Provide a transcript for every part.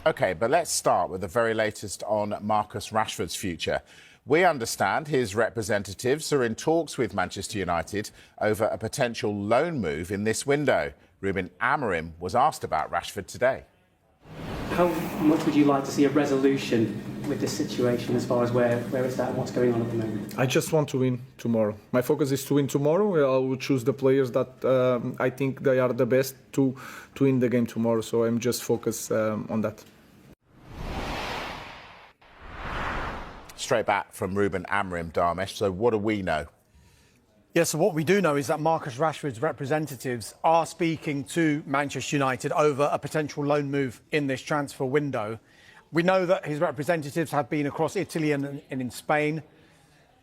OK, but let's start with the very latest on Marcus Rashford's future. We understand his representatives are in talks with Manchester United over a potential loan move in this window. Ruben Amorim was asked about Rashford today. How much would you like to see a resolution with this situation as far as where it's at and what's going on at the moment? I just want to win tomorrow. My focus is to win tomorrow. I will choose the players that I think they are the best to win the game tomorrow. So I'm just focused on that. Straight back from Ruben Amorim, Darmesh. So what do we know? Yeah, so what we do know is that Marcus Rashford's representatives are speaking to Manchester United over a potential loan move in this transfer window. We know that his representatives have been across Italy and in Spain,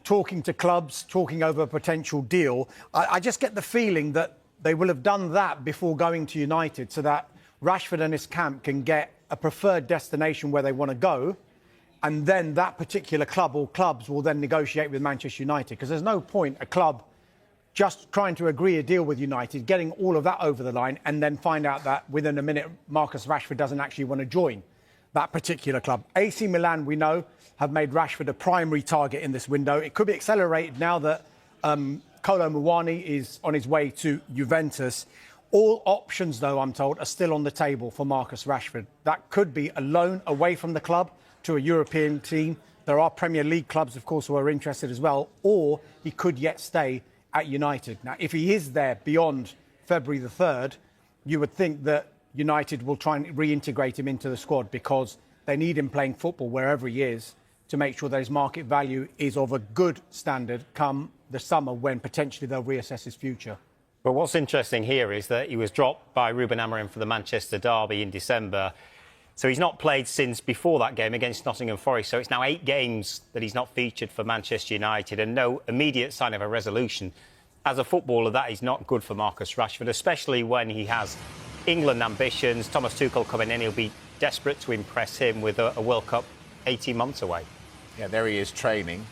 talking to clubs, talking over a potential deal. I just get the feeling that they will have done that before going to United so that Rashford and his camp can get a preferred destination where they want to go. And then that particular club or clubs will then negotiate with Manchester United. Because there's no point a club just trying to agree a deal with United, getting all of that over the line, and then find out that within a minute Marcus Rashford doesn't actually want to join that particular club. AC Milan, we know, have made Rashford a primary target in this window. It could be accelerated now that Kolo Muani is on his way to Juventus. All options, though, I'm told, are still on the table for Marcus Rashford. That could be a loan away from the club to a European team. There are Premier League clubs, of course, who are interested as well, or he could yet stay at United. Now, if he is there beyond February the 3rd, you would think that United will try and reintegrate him into the squad because they need him playing football wherever he is to make sure that his market value is of a good standard come the summer when potentially they'll reassess his future. But what's interesting here is that he was dropped by Ruben Amorim for the Manchester derby in December. So he's not played since before that game against Nottingham Forest. So it's now 8 games that he's not featured for Manchester United and no immediate sign of a resolution. As a footballer, that is not good for Marcus Rashford, especially when he has England ambitions. Thomas Tuchel coming in, he'll be desperate to impress him with a World Cup 18 months away. Yeah, there he is training.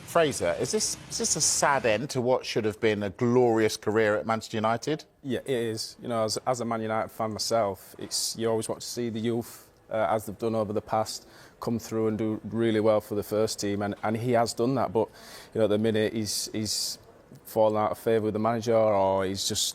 Fraser, is this a sad end to what should have been a glorious career at Manchester United? Yeah, it is. You know, as a Man United fan myself, you always want to see the youth, as they've done over the past, come through and do really well for the first team, and he has done that. But you know, at the minute he's fallen out of favour with the manager, or he's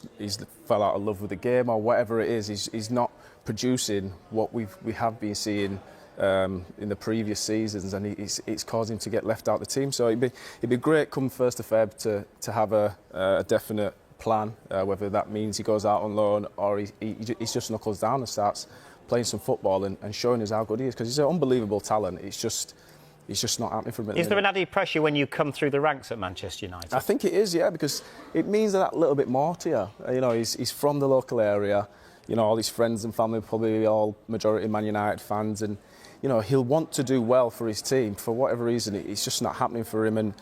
fell out of love with the game, or whatever it is. He's not producing what we have been seeing in the previous seasons, and it's caused him to get left out of the team. So it'd be great come 1st of Feb to have a definite plan, whether that means he goes out on loan or he just knuckles down and starts playing some football and showing us how good he is, because he's an unbelievable talent. It's just not happening for him. Is there an added pressure when you come through the ranks at Manchester United? I think it is, yeah, because it means that little bit more to you. You know, he's from the local area. You know, all his friends and family probably all majority Man United fans, and you know, he'll want to do well for his team. For whatever reason, it's just not happening for him, and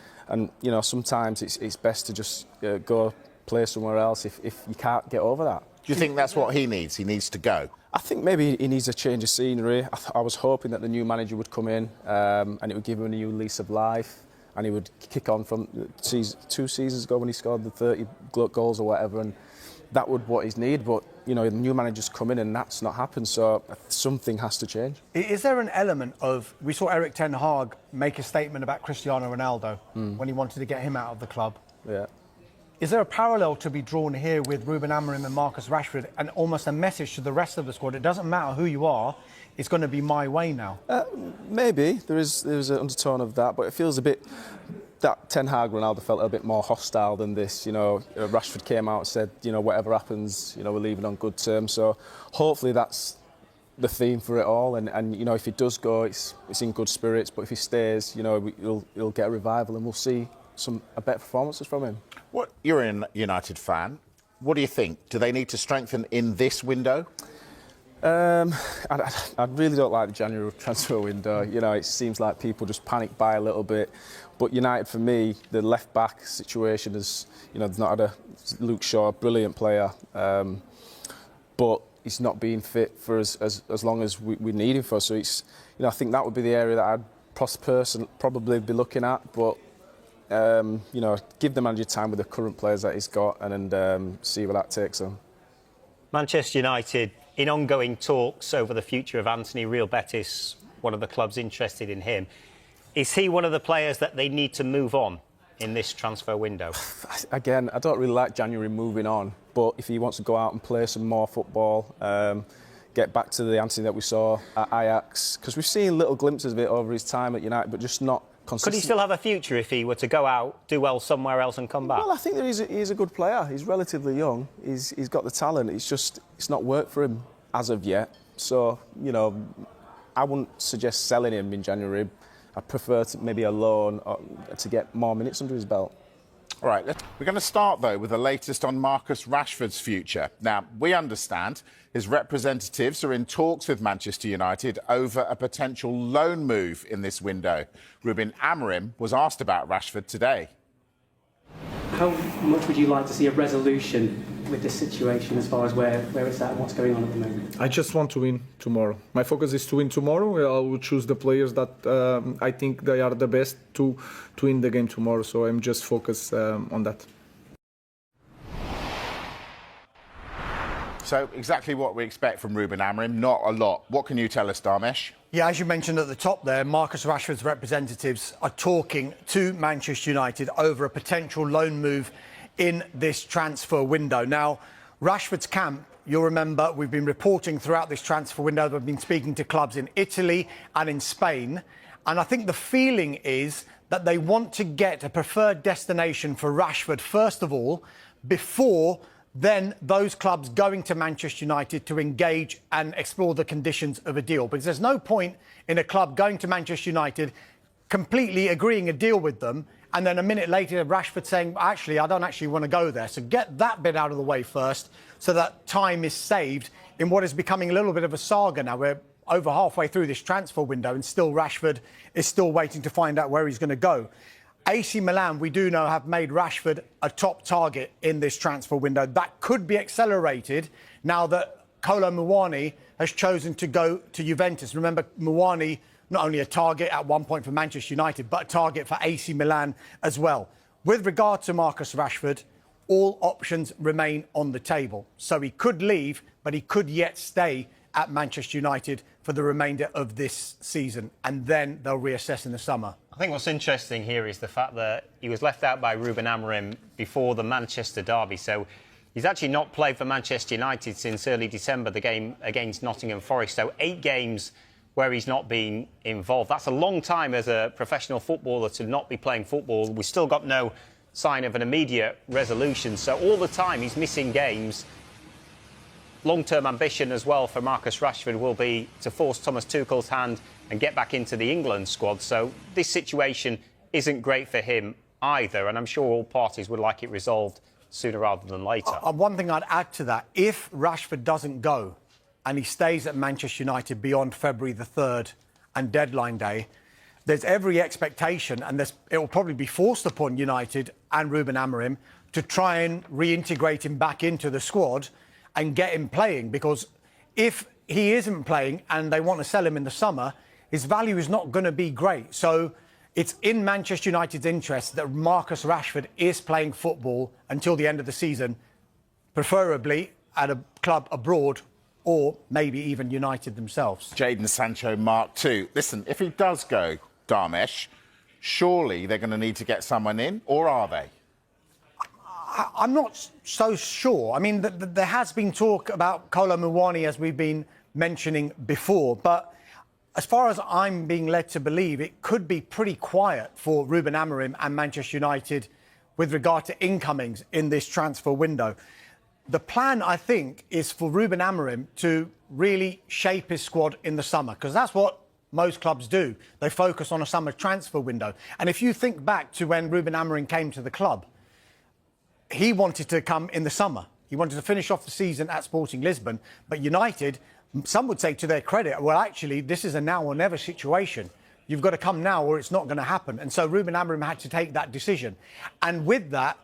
you know, sometimes it's best to just go play somewhere else if you can't get over that. Do you think that's what he needs? He needs to go? I think maybe he needs a change of scenery. I was hoping that the new manager would come in and it would give him a new lease of life, and he would kick on from 2 seasons ago when he scored the 30 goals or whatever, and that would what he's need. But you know, the new manager's come in and that's not happened, so something has to change. Is there an element of, we saw Erik ten Hag make a statement about Cristiano Ronaldo when he wanted to get him out of the club. Yeah. Is there a parallel to be drawn here with Ruben Amorim and Marcus Rashford, and almost a message to the rest of the squad? It doesn't matter who you are, it's going to be my way now. Maybe there's an undertone of that, but it feels a bit that Ten Hag Ronaldo felt a bit more hostile than this. You know, Rashford came out and said, you know, whatever happens, you know, we're leaving on good terms. So hopefully that's the theme for it all. And you know, if he does go, it's in good spirits. But if he stays, you know, he'll get a revival, and we'll see a better performances from him. You're a United fan. What do you think? Do they need to strengthen in this window? I really don't like the January transfer window. You know, it seems like people just panic buy a little bit. But United, for me, the left-back situation is, you know, they've not had a Luke Shaw, a brilliant player, but he's not been fit for as long as we need him for. So it's, you know, I think that would be the area that I'd probably be looking at. But you know, give the manager time with the current players that he's got, and see where that takes him. Manchester United in ongoing talks over the future of Antony. Real Betis, one of the clubs interested in him. Is he one of the players that they need to move on in this transfer window? Again, I don't really like January moving on, but if he wants to go out and play some more football, get back to the Antony that we saw at Ajax, because we've seen little glimpses of it over his time at United, but just not consistent. Could he still have a future if he were to go out, do well somewhere else and come back? Well, I think he's a good player. He's relatively young. He's got the talent. It's not worked for him as of yet. So, you know, I wouldn't suggest selling him in January. I prefer maybe a loan to get more minutes under his belt. All right, we're going to start, though, with the latest on Marcus Rashford's future. Now, we understand his representatives are in talks with Manchester United over a potential loan move in this window. Ruben Amorim was asked about Rashford today. How much would you like to see a resolution with this situation as far as where it's at and what's going on at the moment? I just want to win tomorrow. My focus is to win tomorrow. I will choose the players that I think they are the best to win the game tomorrow. So I'm just focused on that. So exactly what we expect from Ruben Amorim, not a lot. What can you tell us, Dharmesh? Yeah, as you mentioned at the top there, Marcus Rashford's representatives are talking to Manchester United over a potential loan move in this transfer window. Now, Rashford's camp, you'll remember, we've been reporting throughout this transfer window, we've been speaking to clubs in Italy and in Spain, and I think the feeling is that they want to get a preferred destination for Rashford, first of all, before then those clubs going to Manchester United to engage and explore the conditions of a deal. Because there's no point in a club going to Manchester United, completely agreeing a deal with them, and then a minute later Rashford saying, actually, I don't actually want to go there. So get that bit out of the way first so that time is saved in what is becoming a little bit of a saga now. We're over halfway through this transfer window and still Rashford is still waiting to find out where he's going to go. AC Milan, we do know, have made Rashford a top target in this transfer window. That could be accelerated now that Kolo Muani has chosen to go to Juventus. Remember, Muani, not only a target at one point for Manchester United, but a target for AC Milan as well. With regard to Marcus Rashford, all options remain on the table. So he could leave, but he could yet stay at Manchester United for the remainder of this season, and then they'll reassess in the summer. I think what's interesting here is the fact that he was left out by Ruben Amorim before the Manchester derby. So he's actually not played for Manchester United since early December, the game against Nottingham Forest. So 8 games where he's not been involved. That's a long time as a professional footballer to not be playing football. We've still got no sign of an immediate resolution. So all the time he's missing games. Long-term ambition as well for Marcus Rashford will be to force Thomas Tuchel's hand and get back into the England squad. So this situation isn't great for him either, and I'm sure all parties would like it resolved sooner rather than later. One thing I'd add to that, if Rashford doesn't go and he stays at Manchester United beyond February the 3rd and deadline day, there's every expectation, and it will probably be forced upon United and Ruben Amorim to try and reintegrate him back into the squad and get him playing, because if he isn't playing and they want to sell him in the summer, his value is not going to be great. So it's in Manchester United's interest that Marcus Rashford is playing football until the end of the season, preferably at a club abroad or maybe even United themselves. Jadon Sancho Mark II. Listen, if he does go, Dharmesh, surely they're going to need to get someone in, or are they? I'm not so sure. I mean, there has been talk about Kolo Muani, as we've been mentioning before, but as far as I'm being led to believe, it could be pretty quiet for Ruben Amorim and Manchester United with regard to incomings in this transfer window. The plan, I think, is for Ruben Amorim to really shape his squad in the summer, because that's what most clubs do. They focus on a summer transfer window. And if you think back to when Ruben Amorim came to the club, he wanted to come in the summer. He wanted to finish off the season at Sporting Lisbon. But United, some would say to their credit, well, actually, this is a now or never situation. You've got to come now or it's not going to happen. And so Ruben Amorim had to take that decision. And with that,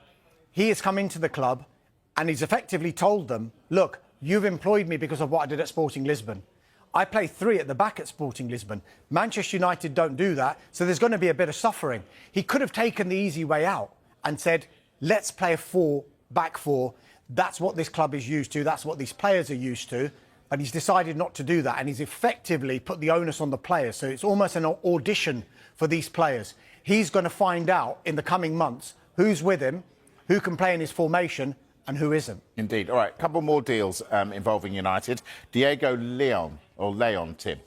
he has come into the club and he's effectively told them, look, you've employed me because of what I did at Sporting Lisbon. I play 3 at the back at Sporting Lisbon. Manchester United don't do that, so there's going to be a bit of suffering. He could have taken the easy way out and said, let's play a back four. That's what this club is used to. That's what these players are used to. And he's decided not to do that, and he's effectively put the onus on the players. So it's almost an audition for these players. He's going to find out in the coming months who's with him, who can play in his formation, and who isn't. Indeed. All right, a couple more deals involving United. Diego Leon, Tim.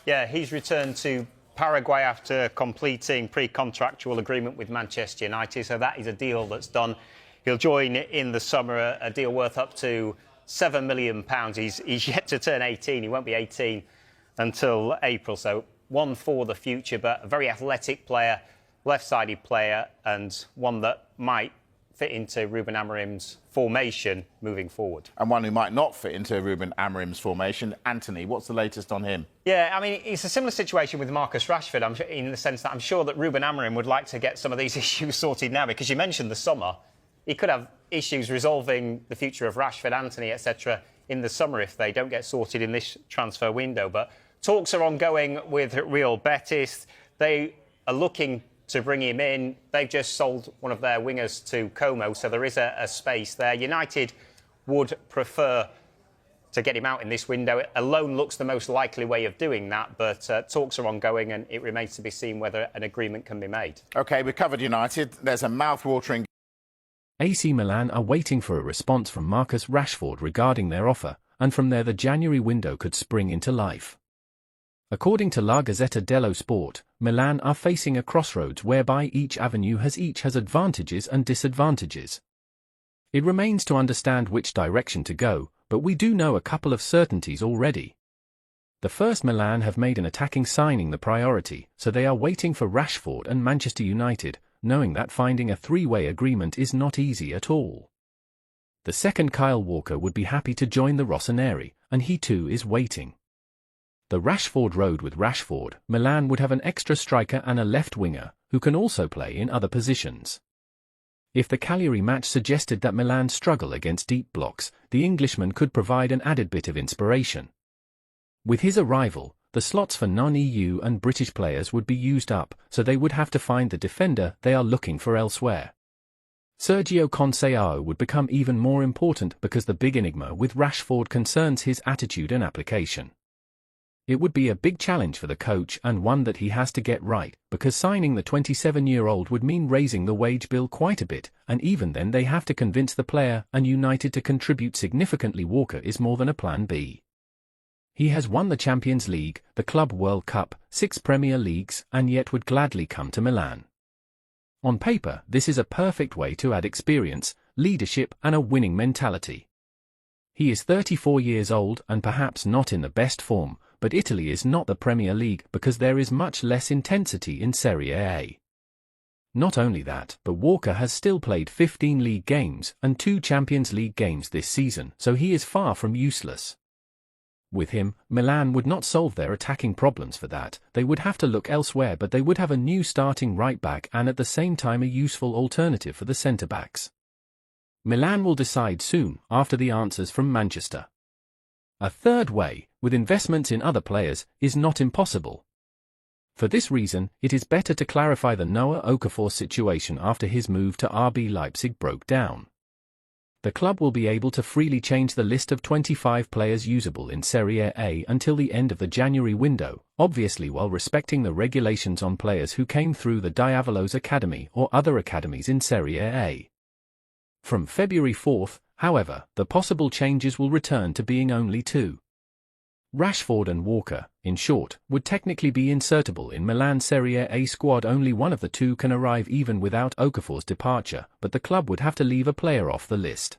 Yeah, he's returned to Paraguay after completing pre-contractual agreement with Manchester United. So that is a deal that's done. He'll join in the summer, a deal worth up to £7 million. He's yet to turn 18. He won't be 18 until April. So one for the future, but a very athletic player, left-sided player, and one that might fit into Ruben Amorim's formation moving forward. And one who might not fit into Ruben Amorim's formation, Antony. What's the latest on him? Yeah, I mean, it's a similar situation with Marcus Rashford, in the sense that I'm sure that Ruben Amorim would like to get some of these issues sorted now, because you mentioned the summer. He could have issues resolving the future of Rashford, Antony, etc. in the summer if they don't get sorted in this transfer window. But talks are ongoing with Real Betis. They are looking to bring him in. They've just sold one of their wingers to Como, so there is a space there. United would prefer to get him out in this window. A loan looks the most likely way of doing that, but talks are ongoing, and it remains to be seen whether an agreement can be made. OK, we covered United. There's a mouth-watering... AC Milan are waiting for a response from Marcus Rashford regarding their offer, and from there the January window could spring into life. According to La Gazzetta dello Sport, Milan are facing a crossroads whereby each avenue has advantages and disadvantages. It remains to understand which direction to go, but we do know a couple of certainties already. The first, Milan have made an attacking signing the priority, so they are waiting for Rashford and Manchester United, knowing that finding a three-way agreement is not easy at all. The second, Kyle Walker would be happy to join the Rossoneri, and he too is waiting. The Rashford road with Rashford, Milan would have an extra striker and a left winger, who can also play in other positions. If the Cagliari match suggested that Milan struggle against deep blocks, the Englishman could provide an added bit of inspiration. With his arrival, the slots for non-EU and British players would be used up, so they would have to find the defender they are looking for elsewhere. Sergio Conceição would become even more important because the big enigma with Rashford concerns his attitude and application. It would be a big challenge for the coach, and one that he has to get right, because signing the 27-year-old would mean raising the wage bill quite a bit, and even then they have to convince the player and United to contribute significantly. Walker is more than a plan B. He has won the Champions League, the Club World Cup, 6 Premier Leagues, and yet would gladly come to Milan. On paper, this is a perfect way to add experience, leadership, and a winning mentality. He is 34 years old and perhaps not in the best form, but Italy is not the Premier League because there is much less intensity in Serie A. Not only that, but Walker has still played 15 league games and 2 Champions League games this season, so he is far from useless. With him, Milan would not solve their attacking problems. For that, they would have to look elsewhere, but they would have a new starting right-back and at the same time a useful alternative for the centre-backs. Milan will decide soon, after the answers from Manchester. A third way, with investments in other players, is not impossible. For this reason, it is better to clarify the Noah Okafor situation after his move to RB Leipzig broke down. The club will be able to freely change the list of 25 players usable in Serie A until the end of the January window, obviously while respecting the regulations on players who came through the Diavolos Academy or other academies in Serie A. From February 4th, however, the possible changes will return to being only 2. Rashford and Walker, in short, would technically be insertable in Milan Serie A squad. Only one of the two can arrive even without Okafor's departure, but the club would have to leave a player off the list.